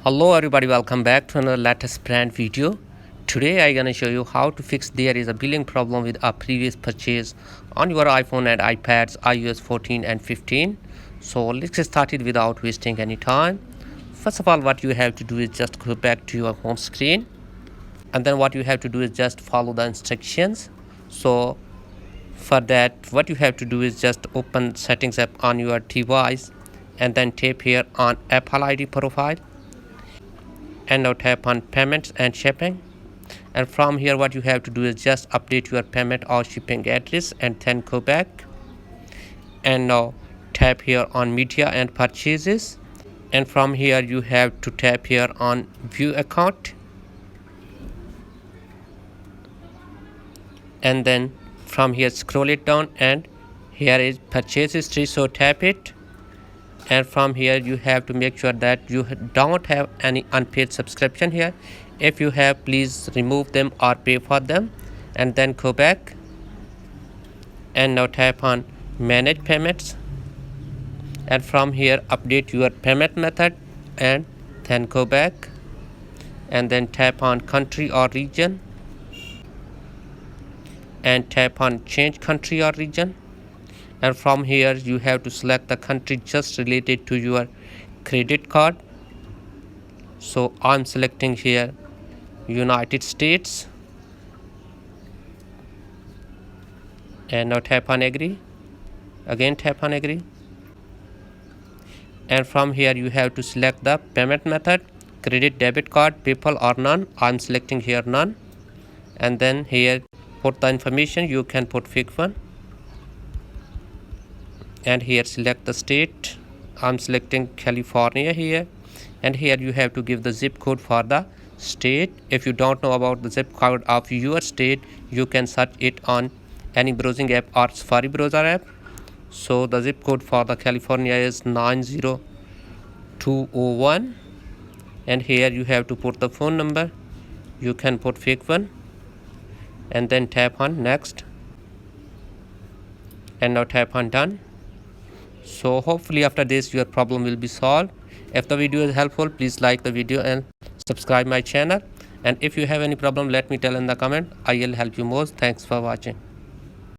Hello everybody, welcome back to another latest brand video. Today I'm gonna show you how to fix there is a billing problem with a previous purchase on your iPhone and iPads iOS 14 and 15. So let's get started without wasting any time. First of all, what you have to do is just go back to your home screen, and then what you have to do is just follow the instructions. So for that, what you have to do is just open settings app on your device and then tap here on Apple ID profile, and now tap on payments and shipping. And from here what you have to do is just update your payment or shipping address and then go back, and now tap here on media and purchases, and from here you have to tap here on view account, and then from here scroll it down and here is purchase history, so tap it. And from here you have to make sure that you don't have any unpaid subscription here. If you have, please remove them or pay for them, and then go back, and now tap on manage payments, and from here update your payment method, and then go back, and then tap on country or region, and tap on change country or region. And from here you have to select the country just related to your credit card. So I'm selecting here United States, and now tap on agree, again tap on agree, and from here you have to select the payment method, credit, debit card, PayPal or none. I'm selecting here none, and then here put the information. You can put fake one, and here select the state. I'm selecting California here, and here you have to give the zip code for the state. If you don't know about the zip code of your state, you can search it on any browsing app or Safari browser app. So the zip code for the California is 90201, and here you have to put the phone number. You can put fake one, and then tap on next, and now tap on done. So hopefully after this your problem will be solved. If the video is helpful, please like the video and subscribe my channel, and if you have any problem, let me tell in the comment. I will help you most. Thanks for watching.